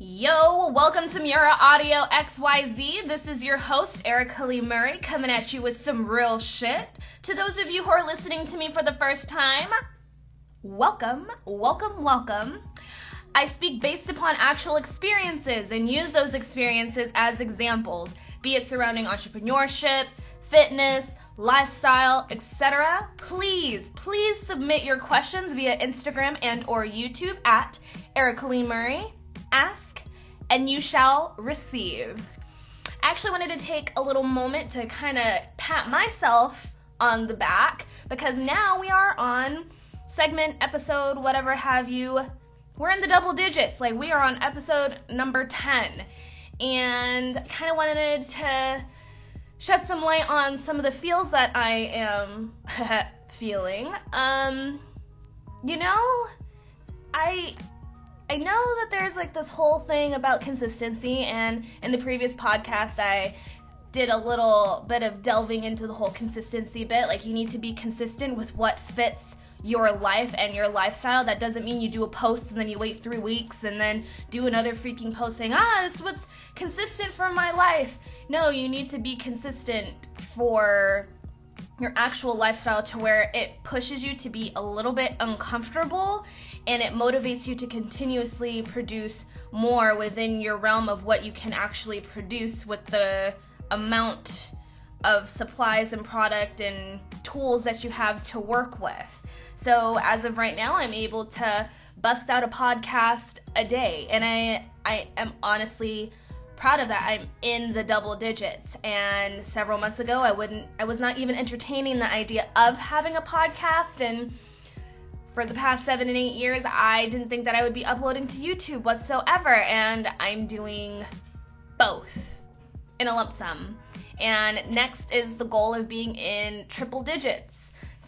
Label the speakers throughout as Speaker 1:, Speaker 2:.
Speaker 1: Yo, welcome to MØRRRA Audio.XYZ. This is your host, Erica Lee Murray, coming at you with some real shit. To those of you who are listening to me for the first time, welcome. I speak based upon actual experiences and use those experiences as examples, be it surrounding entrepreneurship, fitness, lifestyle, etc. Please submit your questions via Instagram and or YouTube at Erica Lee Murray. Ask and you shall receive. I actually wanted to take a little moment to kind of pat myself on the back because now we are on segment, episode, whatever have you. We're in the double digits. Like, we are on episode number 10. And I kind of wanted to shed some light on some of the feels that I am feeling. I know that there's like this whole thing about consistency, and in the previous podcast I did a little bit of delving into the whole consistency bit. Like, you need to be consistent with what fits your life and your lifestyle. That doesn't mean you do a post and then you wait 3 weeks and then do another freaking post saying, this is what's consistent for my life. No, you need to be consistent for your actual lifestyle to where it pushes you to be a little bit uncomfortable and it motivates you to continuously produce more within your realm of what you can actually produce with the amount of supplies and product and tools that you have to work with. So as of right now, I'm able to bust out a podcast a day, and I am honestly proud of that. I'm in the double digits, and several months ago I was not even entertaining the idea of having a podcast, and for the past 7 and 8 years I didn't think that I would be uploading to YouTube whatsoever, and I'm doing both in a lump sum. And next is the goal of being in triple digits.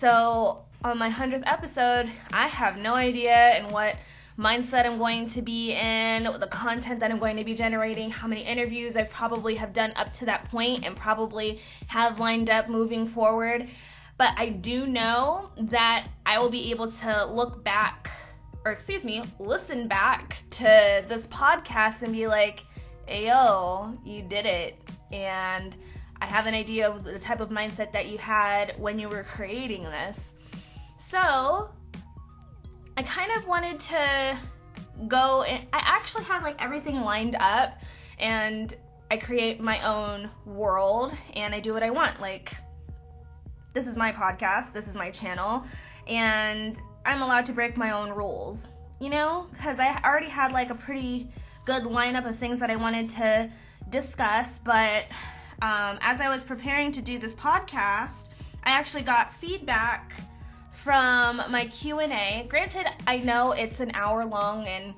Speaker 1: So on my 100th episode, I have no idea in what mindset I'm going to be in, the content that I'm going to be generating, how many interviews I probably have done up to that point and probably have lined up moving forward. But I do know that I will be able to listen back to this podcast and be like, hey, yo, you did it. And I have an idea of the type of mindset that you had when you were creating this. So I kind of wanted to go, and I actually had like everything lined up, and I create my own world and I do what I want. Like, this is my podcast, this is my channel, and I'm allowed to break my own rules, because I already had like a pretty good lineup of things that I wanted to discuss. But as I was preparing to do this podcast, I actually got feedback from my Q&A. Granted, I know it's an hour long and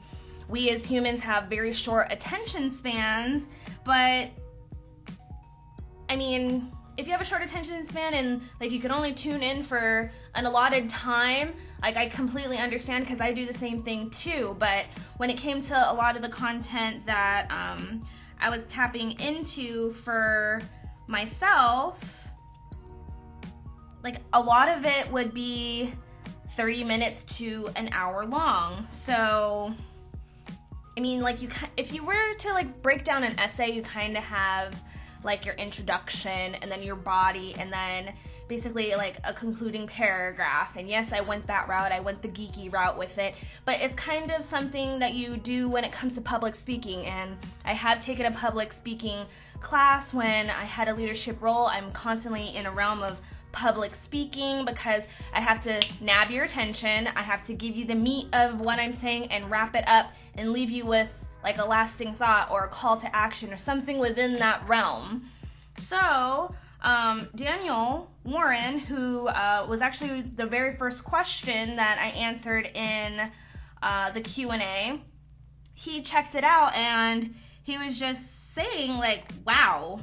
Speaker 1: we as humans have very short attention spans, but I mean, if you have a short attention span and like you can only tune in for an allotted time, like, I completely understand because I do the same thing too. But when it came to a lot of the content that I was tapping into for myself, like, a lot of it would be 30 minutes to an hour long. So, I mean, like, if you were to like break down an essay, you kind of have like your introduction and then your body and then basically like a concluding paragraph. And yes, I went that route. I went the geeky route with it, but it's kind of something that you do when it comes to public speaking. And I have taken a public speaking class when I had a leadership role. I'm constantly in a realm of public speaking because I have to nab your attention. I have to give you the meat of what I'm saying and wrap it up and leave you with like a lasting thought or a call to action or something within that realm. So Daniel Warren, who was actually the very first question that I answered in the Q&A, he checked it out and he was just saying like, wow,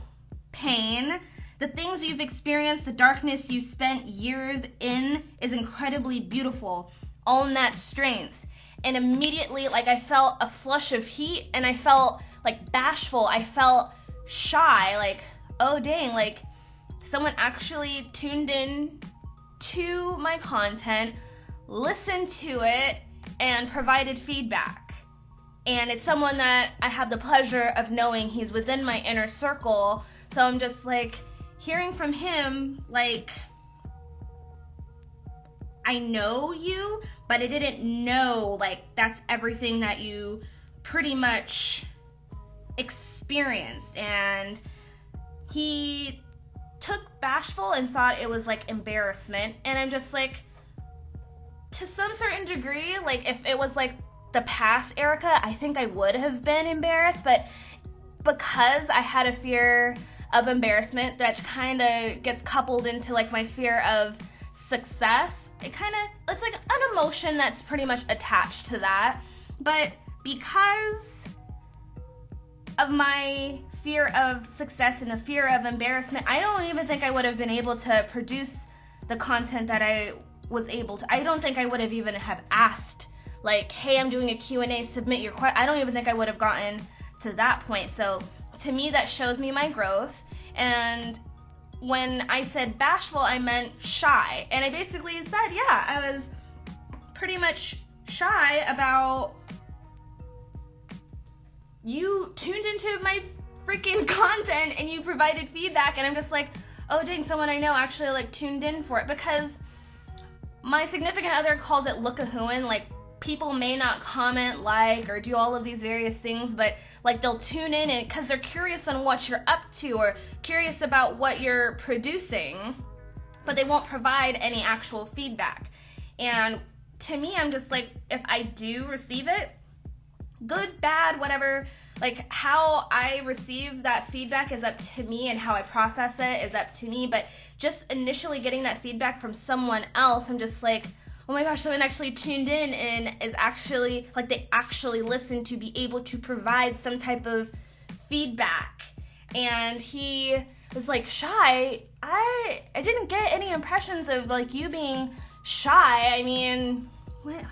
Speaker 1: Payne, the things you've experienced, the darkness you spent years in is incredibly beautiful. Own that strength. And immediately, like, I felt a flush of heat and I felt like bashful. I felt shy, like, oh dang, like someone actually tuned in to my content, listened to it, and provided feedback. And it's someone that I have the pleasure of knowing. He's within my inner circle. So I'm just like, hearing from him, like, I know you, but I didn't know, like, that's everything that you pretty much experienced. And he took bashful and thought it was, like, embarrassment. And I'm just like, to some certain degree, like, if it was, like, the past Erica, I think I would have been embarrassed, but because I had a fear of embarrassment that kind of gets coupled into, like, my fear of success, it's like an emotion that's pretty much attached to that. But because of my fear of success and the fear of embarrassment, I don't even think I would have been able to produce the content that I was able to. I don't think I would have even have asked, like, hey, I'm doing a Q&A, submit your question. I don't even think I would have gotten to that point. So to me, that shows me my growth. And when I said bashful, I meant shy. And I basically said, yeah, I was pretty much shy about you tuned into my freaking content and you provided feedback. And I'm just like, oh, dang, someone I know actually, like, tuned in for it. Because my significant other calls it look-a-hooing, like, people may not comment, like, or do all of these various things, but, like, they'll tune in and because they're curious on what you're up to or curious about what you're producing, but they won't provide any actual feedback. And to me, I'm just like, if I do receive it, good, bad, whatever, like, how I receive that feedback is up to me and how I process it is up to me, but just initially getting that feedback from someone else, I'm just like, oh my gosh, someone actually tuned in and is actually, like, they actually listened to be able to provide some type of feedback. And he was like, shy? I didn't get any impressions of, like, you being shy. I mean, what?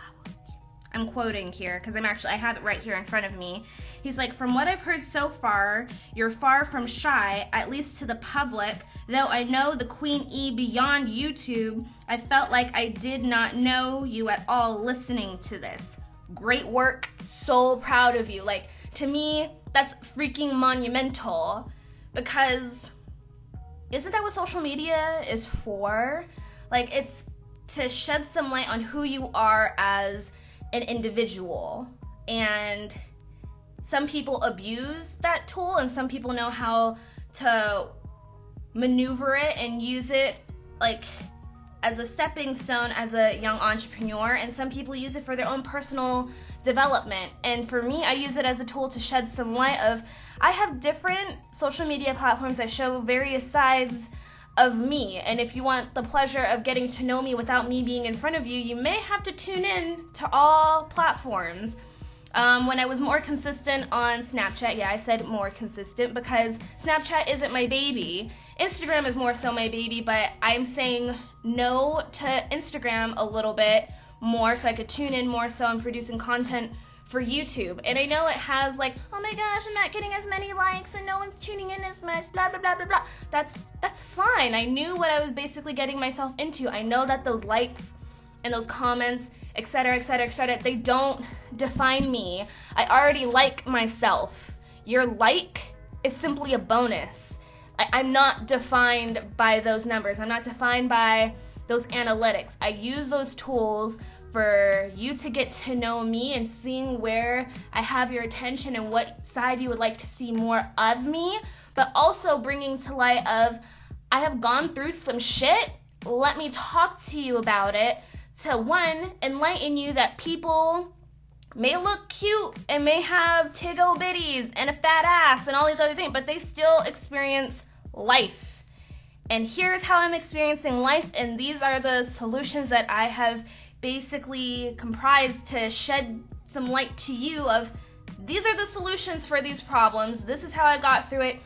Speaker 1: I'm quoting here because I have it right here in front of me. He's like, from what I've heard so far, you're far from shy, at least to the public. Though I know the Queen E beyond YouTube, I felt like I did not know you at all listening to this. Great work, so proud of you. Like, to me, that's freaking monumental because isn't that what social media is for? Like, it's to shed some light on who you are as an individual. And some people abuse that tool and some people know how to maneuver it and use it, like, as a stepping stone as a young entrepreneur, and some people use it for their own personal development. And for me, I use it as a tool to shed some light of, I have different social media platforms that show various sides of me, and if you want the pleasure of getting to know me without me being in front of you, you may have to tune in to all platforms. When I was more consistent on Snapchat, yeah, I said more consistent because Snapchat isn't my baby. Instagram is more so my baby, but I'm saying no to Instagram a little bit more so I could tune in more so I'm producing content for YouTube. And I know it has, like, oh my gosh, I'm not getting as many likes and no one's tuning in as much, blah, blah, blah, blah, blah. That's fine. I knew what I was basically getting myself into. I know that those likes and those comments, etc., etc., etc., they don't define me. I already like myself. Your like is simply a bonus. I'm not defined by those numbers. I'm not defined by those analytics. I use those tools for you to get to know me and seeing where I have your attention and what side you would like to see more of me, but also bringing to light of, I have gone through some shit, let me talk to you about it, to one, enlighten you that people may look cute and may have tiggle bitties and a fat ass and all these other things, but they still experience life. And here's how I'm experiencing life, and these are the solutions that I have basically comprised to shed some light to you of, these are the solutions for these problems. This is how I got through it.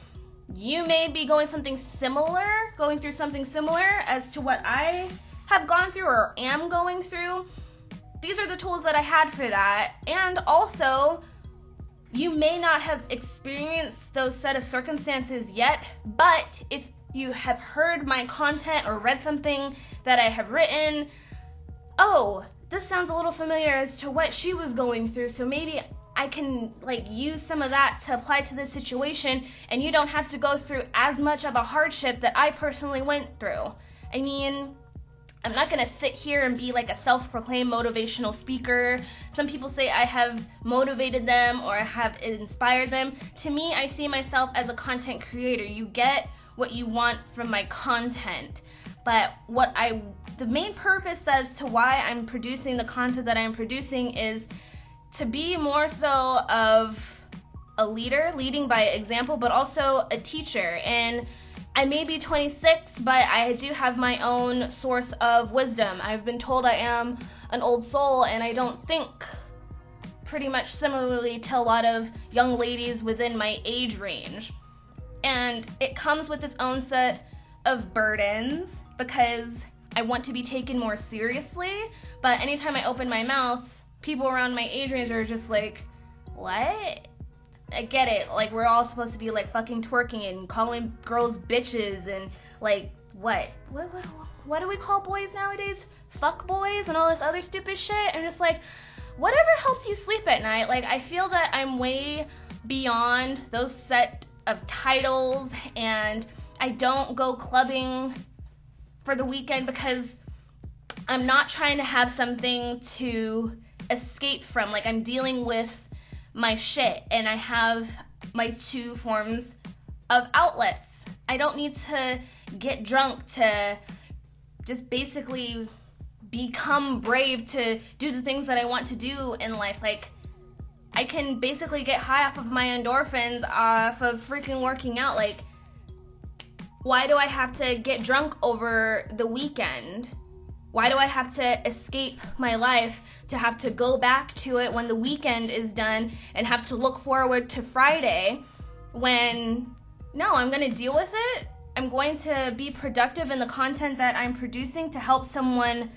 Speaker 1: You may be going through something similar as to what I have gone through or am going through. These are the tools that I had for that. And also, you may not have experienced those set of circumstances yet, but if you have heard my content or read something that I have written, oh, this sounds a little familiar as to what she was going through, so maybe I can like use some of that to apply to this situation, and you don't have to go through as much of a hardship that I personally went through. I mean, I'm not going to sit here and be like a self-proclaimed motivational speaker. Some people say I have motivated them or I have inspired them. To me, I see myself as a content creator. You get what you want from my content. But the main purpose as to why I'm producing the content that I'm producing is to be more so of a leader, leading by example, but also a teacher. And I may be 26, but I do have my own source of wisdom. I've been told I am an old soul, and I don't think pretty much similarly to a lot of young ladies within my age range. And it comes with its own set of burdens because I want to be taken more seriously, but anytime I open my mouth, people around my age range are just like, what? I get it, like we're all supposed to be like fucking twerking and calling girls bitches and like what do we call boys nowadays? Fuck boys and all this other stupid shit. And just like, whatever helps you sleep at night. Like, I feel that I'm way beyond those set of titles, and I don't go clubbing for the weekend because I'm not trying to have something to escape from. Like, I'm dealing with my shit, and I have my two forms of outlets. I don't need to get drunk to just basically become brave to do the things that I want to do in life. Like, I can basically get high off of my endorphins off of freaking working out. Like, why do I have to get drunk over the weekend? Why do I have to escape my life to have to go back to it when the weekend is done and have to look forward to Friday when, no, I'm going to deal with it. I'm going to be productive in the content that I'm producing to help someone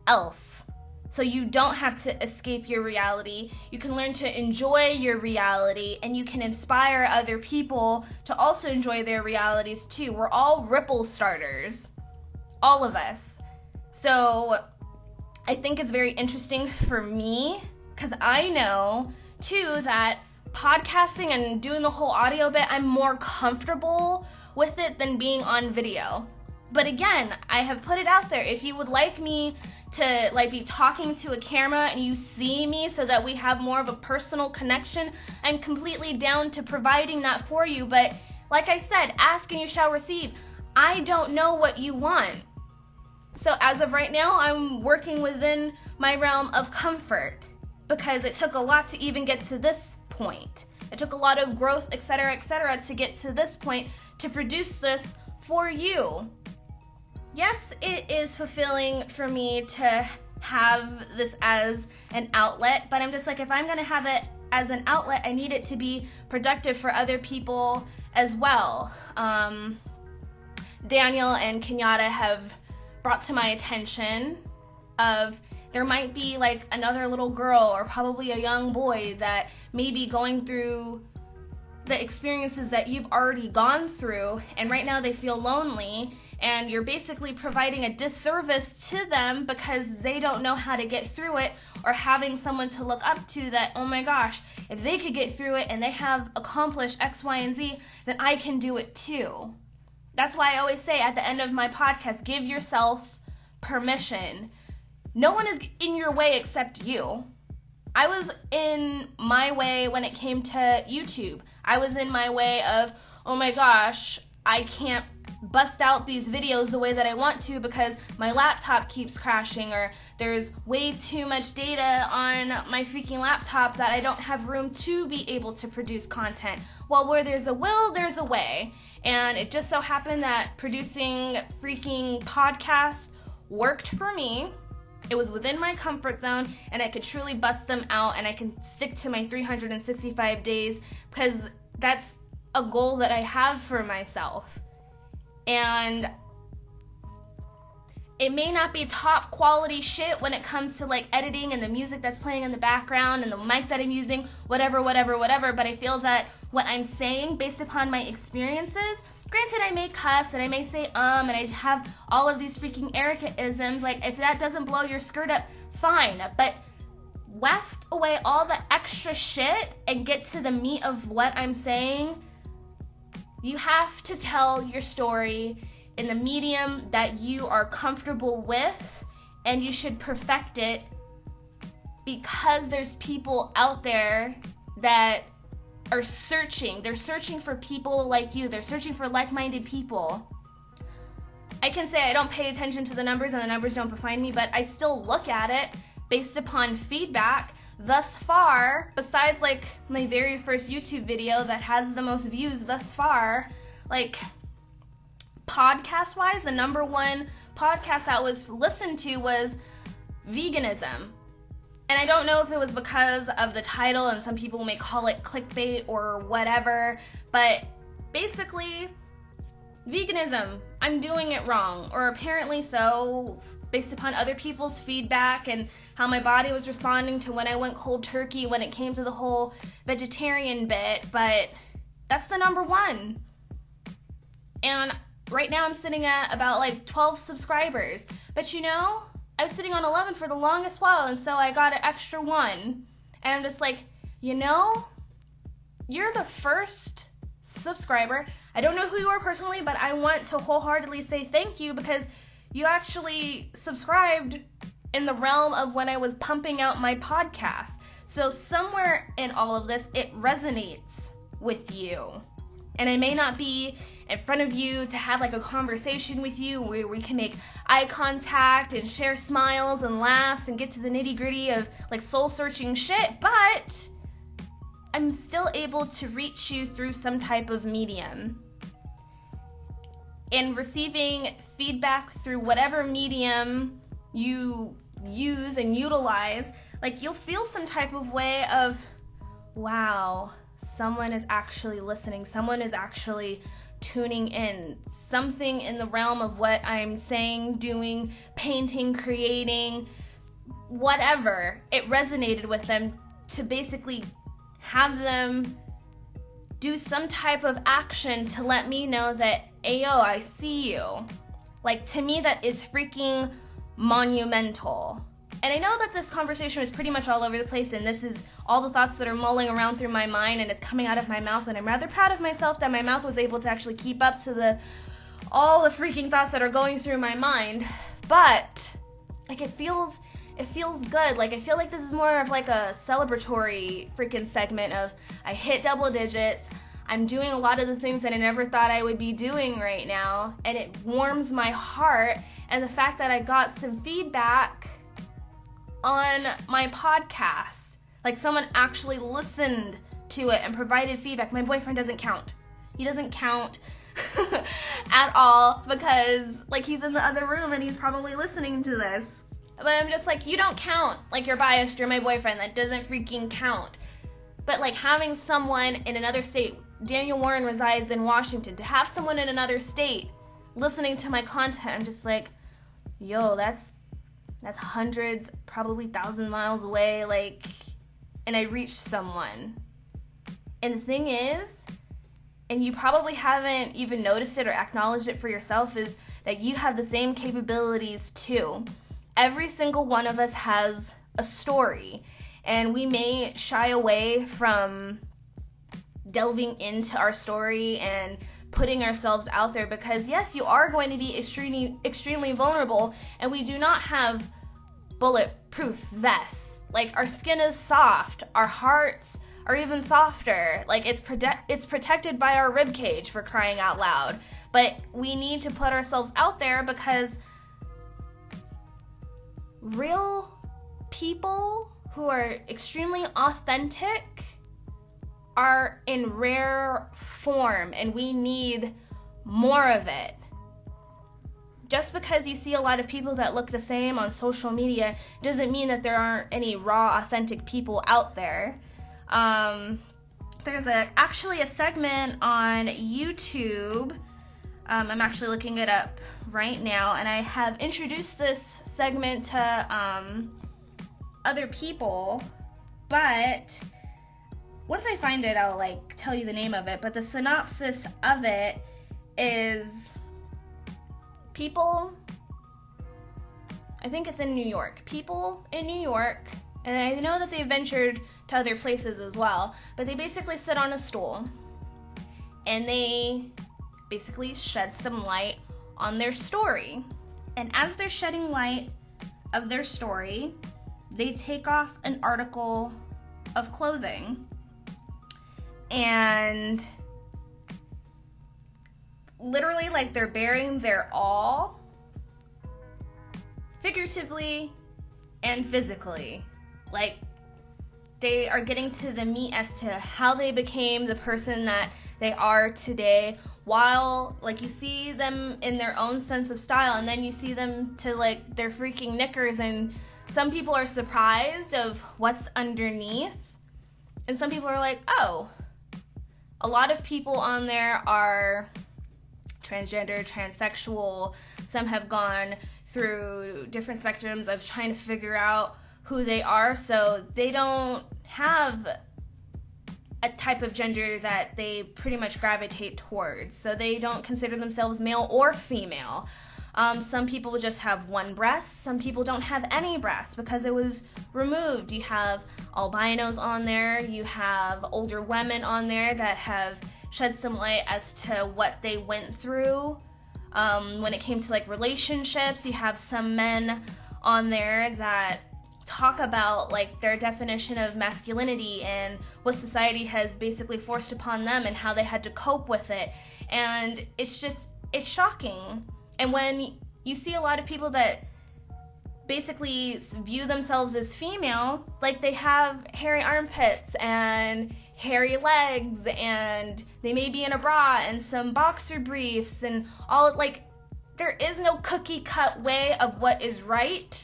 Speaker 1: else. So you don't have to escape your reality. You can learn to enjoy your reality, and you can inspire other people to also enjoy their realities too. We're all ripple starters, all of us. So I think it's very interesting for me because I know too that podcasting and doing the whole audio bit, I'm more comfortable with it than being on video. But again, I have put it out there. If you would like me to like be talking to a camera and you see me so that we have more of a personal connection, I'm completely down to providing that for you. But like I said, ask and you shall receive. I don't know what you want. So as of right now, I'm working within my realm of comfort because it took a lot to even get to this point. It took a lot of growth, etc., to get to this point to produce this for you. Yes, it is fulfilling for me to have this as an outlet, but I'm just like, if I'm going to have it as an outlet, I need it to be productive for other people as well. Daniel and Kenyatta have brought to my attention of there might be like another little girl or probably a young boy that may be going through the experiences that you've already gone through, and right now they feel lonely, and you're basically providing a disservice to them because they don't know how to get through it, or having someone to look up to that, oh my gosh, if they could get through it and they have accomplished X, Y, and Z, then I can do it too. That's why I always say at the end of my podcast, give yourself permission. No one is in your way except you. I was in my way when it came to YouTube. I was in my way of, oh my gosh, I can't bust out these videos the way that I want to because my laptop keeps crashing, or there's way too much data on my freaking laptop that I don't have room to be able to produce content. Well, where there's a will, there's a way. And it just so happened that producing freaking podcasts worked for me. It was within my comfort zone, and I could truly bust them out, and I can stick to my 365 days because that's a goal that I have for myself. And it may not be top quality shit when it comes to like editing and the music that's playing in the background and the mic that I'm using, whatever, but I feel that what I'm saying based upon my experiences, granted I may cuss and I may say and I have all of these freaking Erica-isms, like if that doesn't blow your skirt up, fine, but weft away all the extra shit and get to the meat of what I'm saying, you have to tell your story in the medium that you are comfortable with, and you should perfect it, because there's people out there that are searching. They're searching for people like you. They're searching for like-minded people. I can say I don't pay attention to the numbers and the numbers don't find me, but I still look at it based upon feedback. Thus far, besides like my very first YouTube video that has the most views thus far, like podcast-wise, the number one podcast that was listened to was veganism. And I don't know if it was because of the title, and some people may call it clickbait or whatever, but basically, veganism, I'm doing it wrong, or apparently so, based upon other people's feedback and how my body was responding to when I went cold turkey when it came to the whole vegetarian bit, but that's the number one. And right now I'm sitting at about like 12 subscribers, but you know, I was sitting on 11 for the longest while, and so I got an extra one. And I'm just like, you know, you're the first subscriber. I don't know who you are personally, but I want to wholeheartedly say thank you, because you actually subscribed in the realm of when I was pumping out my podcast. So somewhere in all of this, it resonates with you. And I may not be in front of you to have like a conversation with you where we can make eye contact and share smiles and laughs and get to the nitty-gritty of like soul-searching shit, but I'm still able to reach you through some type of medium. And receiving feedback through whatever medium you use and utilize, like you'll feel some type of way of, wow, someone is actually listening, someone is actually tuning in. Something in the realm of what I'm saying, doing, painting, creating, whatever, it resonated with them, to basically have them do some type of action to let me know that, ayo, I see you. Like, to me, that is freaking monumental. And I know that this conversation is pretty much all over the place, and this is all the thoughts that are mulling around through my mind, and it's coming out of my mouth, and I'm rather proud of myself that my mouth was able to actually keep up to all the freaking thoughts that are going through my mind. But like, it feels good. Like, I feel like this is more of like a celebratory freaking segment of, I hit double digits, I'm doing a lot of the things that I never thought I would be doing right now, and it warms my heart. And the fact that I got some feedback on my podcast, like someone actually listened to it and provided feedback. My boyfriend doesn't count. He doesn't count at all, because like he's in the other room and he's probably listening to this. But I'm just like, you don't count. Like, you're biased, you're my boyfriend, that doesn't freaking count. But like, having someone in another state, Daniel Warren resides in Washington, to have someone in another state listening to my content, I'm just like, yo, that's hundreds, probably 1,000 miles away, like, and I reached someone. And the thing is, and you probably haven't even noticed it or acknowledged it for yourself, is that you have the same capabilities too. Every single one of us has a story, and we may shy away from delving into our story and putting ourselves out there, because yes, you are going to be extremely vulnerable, and we do not have bulletproof vests. Like, our skin is soft, our hearts are even softer. Like, it's protected by our rib cage, for crying out loud. But we need to put ourselves out there, because real people who are extremely authentic are in rare form, and we need more of it. Just because you see a lot of people that look the same on social media doesn't mean that there aren't any raw, authentic people out there. There's actually a segment on YouTube. I'm actually looking it up right now, and I have introduced this segment to other people, but once I find it, I'll like tell you the name of it. But the synopsis of it is, people, I think it's in New York. People in New York And I know that they ventured to other places as well, but they basically sit on a stool and they basically shed some light on their story. And as they're shedding light of their story, they take off an article of clothing and literally, like, they're bearing their all, figuratively and physically. Like, they are getting to the meat as to how they became the person that they are today, while, like, you see them in their own sense of style, and then you see them to, like, their freaking knickers, and some people are surprised of what's underneath, and some people are like, oh. A lot of people on there are transgender, transsexual. Some have gone through different spectrums of trying to figure out who they are, so they don't have a type of gender that they pretty much gravitate towards. So they don't consider themselves male or female. Some people just have one breast. Some people don't have any breast because it was removed. You have albinos on there. You have older women on there that have shed some light as to what they went through when it came to, like, relationships. You have some men on there that talk about, like, their definition of masculinity and what society has basically forced upon them and how they had to cope with it. And it's shocking. And when you see a lot of people that basically view themselves as female, like, they have hairy armpits and hairy legs, and they may be in a bra and some boxer briefs and all, like, there is no cookie cut way of what is right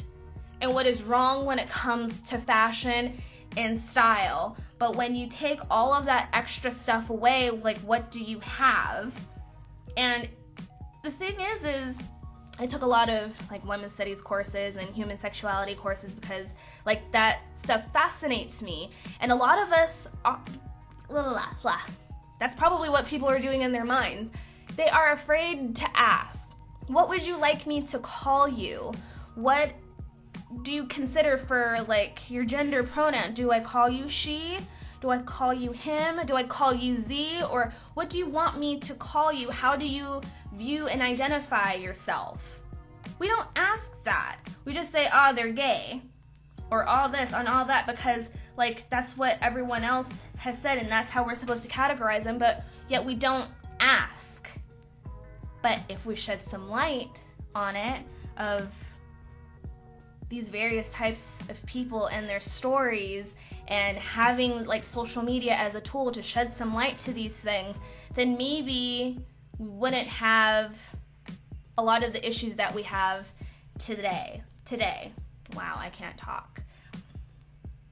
Speaker 1: and what is wrong when it comes to fashion and style. But when you take all of that extra stuff away, like, what do you have? And the thing is I took a lot of, like, women's studies courses and human sexuality courses because, like, that stuff fascinates me. And a lot of us that's probably what people are doing in their minds. They are afraid to ask, what would you like me to call you? What do you consider for, like, your gender pronoun? Do I call you she? Do I call you him? Do I call you Z? Or what do you want me to call you? How do you view and identify yourself? We don't ask that. We just say, oh, they're gay, or all this and all that, because, like, that's what everyone else has said, and that's how we're supposed to categorize them, but yet we don't ask. But if we shed some light on it, of these various types of people and their stories, and having, like, social media as a tool to shed some light to these things, then maybe we wouldn't have a lot of the issues that we have today. Wow, I can't talk.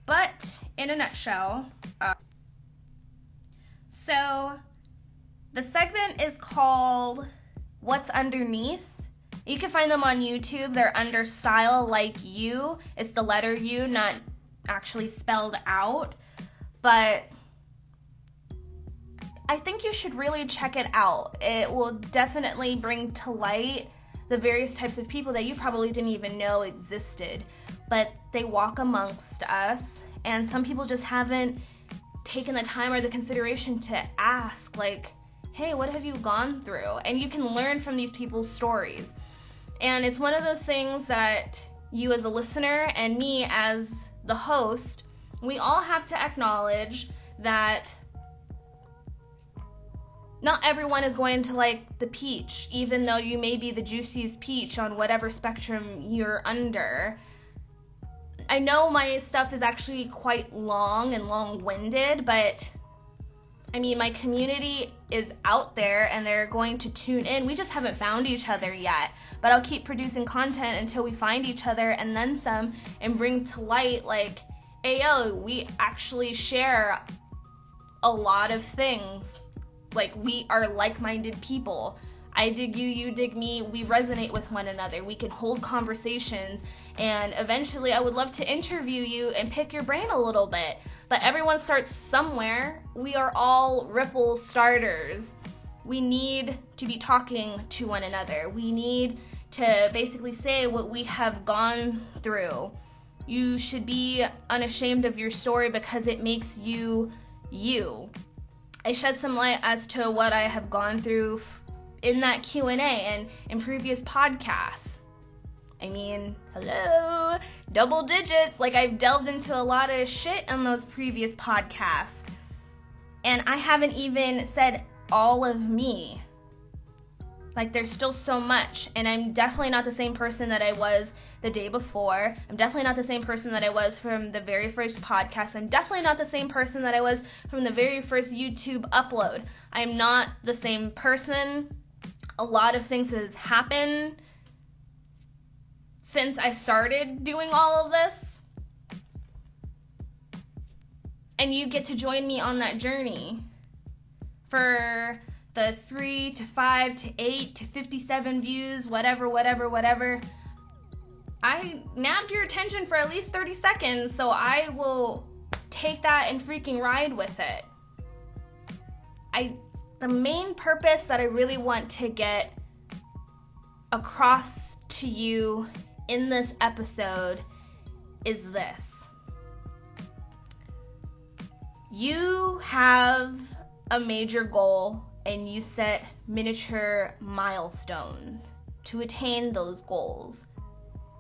Speaker 1: But in a nutshell, so the segment is called What's Underneath. You can find them on YouTube. They're under Style Like You. It's the letter U, not actually spelled out. But I think you should really check it out. It will definitely bring to light the various types of people that you probably didn't even know existed. But they walk amongst us, and some people just haven't taken the time or the consideration to ask, like, hey, what have you gone through? And you can learn from these people's stories. And it's one of those things that you as a listener and me as the host, we all have to acknowledge that not everyone is going to like the peach, even though you may be the juiciest peach on whatever spectrum you're under. I know my stuff is actually quite long and long-winded, but I mean, my community is out there and they're going to tune in. We just haven't found each other yet, but I'll keep producing content until we find each other and then some, and bring to light, like, hey, yo, we actually share a lot of things. Like, we are like-minded people. I dig you, you dig me, we resonate with one another. We can hold conversations, and eventually I would love to interview you and pick your brain a little bit. But everyone starts somewhere. We are all ripple starters. We need to be talking to one another. We need to basically say what we have gone through. You should be unashamed of your story because it makes you you. I shed some light as to what I have gone through in that Q&A and in previous podcasts. I mean, hello, double digits. Like, I've delved into a lot of shit on those previous podcasts. And I haven't even said all of me. Like, there's still so much. And I'm definitely not the same person that I was the day before. I'm definitely not the same person that I was from the very first podcast. I'm definitely not the same person that I was from the very first YouTube upload. I'm not the same person. A lot of things has happened since I started doing all of this. And you get to join me on that journey for the 3 to 5 to 8 to 57 views, whatever. I nabbed your attention for at least 30 seconds, so I will take that and freaking ride with it. The main purpose that I really want to get across to you in this episode is this. You have a major goal and you set miniature milestones to attain those goals.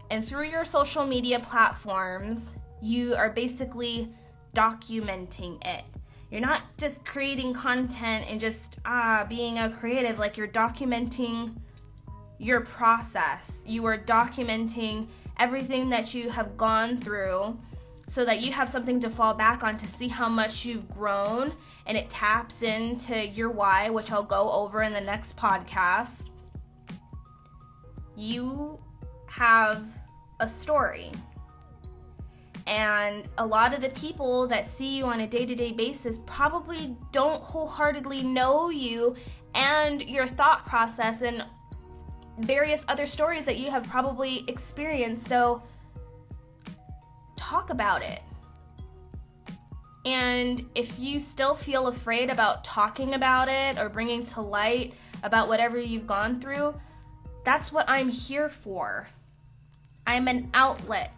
Speaker 1: And through your social media platforms, you are basically documenting it. You're not just creating content and just being a creative, like you're documenting your process. You are documenting everything that you have gone through so that you have something to fall back on to see how much you've grown, and it taps into your why, which I'll go over in the next podcast. You have a story. And a lot of the people that see you on a day-to-day basis probably don't wholeheartedly know you and your thought process and various other stories that you have probably experienced. So talk about it. And if you still feel afraid about talking about it or bringing to light about whatever you've gone through, that's what I'm here for. I'm an outlet.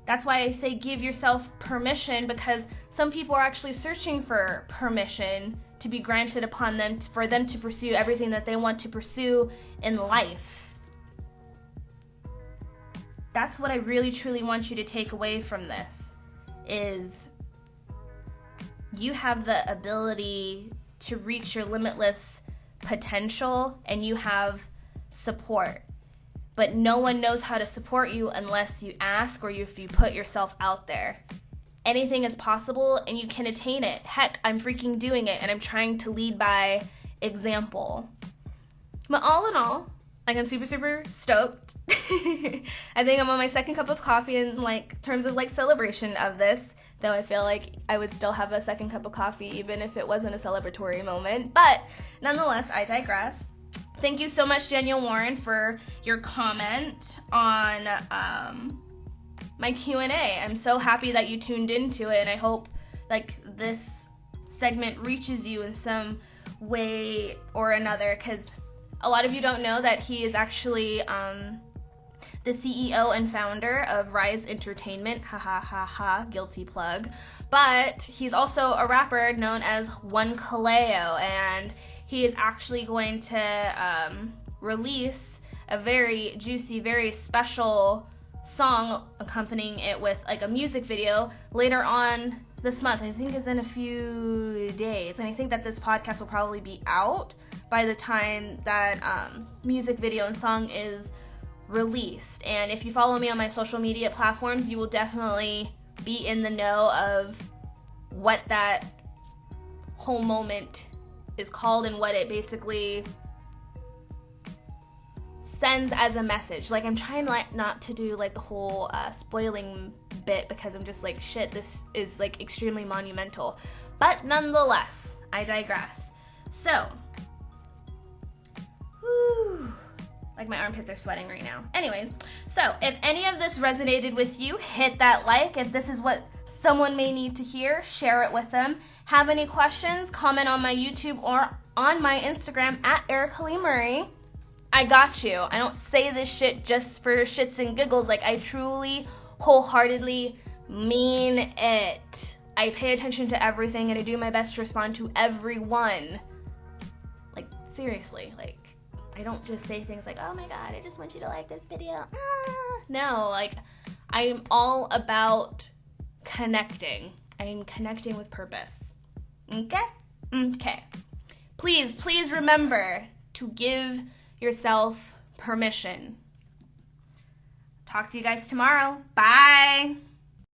Speaker 1: That's why I say give yourself permission, because some people are actually searching for permission to be granted upon them for them to pursue everything that they want to pursue in life. That's what I really truly want you to take away from this, is you have the ability to reach your limitless potential and you have support. But no one knows how to support you unless you ask or if you put yourself out there. Anything is possible and you can attain it. Heck, I'm freaking doing it and I'm trying to lead by example. But all in all, like, I'm super stoked. I think I'm on my second cup of coffee in terms of celebration of this, though I feel like I would still have a second cup of coffee even if it wasn't a celebratory moment. But nonetheless, I digress. Thank you so much, Daniel Warren, for your comment on my Q&A. I'm so happy that you tuned into it, and I hope this segment reaches you in some way or another, because a lot of you don't know that he is actually the CEO and founder of Rise Entertainment. Guilty plug. But he's also a rapper known as One Kaleo, and he is actually going to release a very juicy, very special song accompanying it with a music video later on this month. I think it's in a few days, and I think that this podcast will probably be out by the time that music video and song is released. And if you follow me on my social media platforms, you will definitely be in the know of what that whole moment is called and what it basically sends as a message. I'm trying not to do the whole spoiling bit, because I'm just shit, this is extremely monumental. But nonetheless, I digress. So, my armpits are sweating right now. Anyways, so if any of this resonated with you, hit that like. If this is what someone may need to hear, share it with them. Have any questions, comment on my YouTube or on my Instagram at Erica Lee Murray. I got you. I don't say this shit just for shits and giggles. I truly wholeheartedly mean it. I pay attention to everything and I do my best to respond to everyone. Like, seriously, like, I don't just say things like, oh my god, I just want you to like this video. No, like, I'm all about connecting. I'm connecting with purpose. Okay? Okay. Please remember to give yourself permission. Talk to you guys tomorrow. Bye.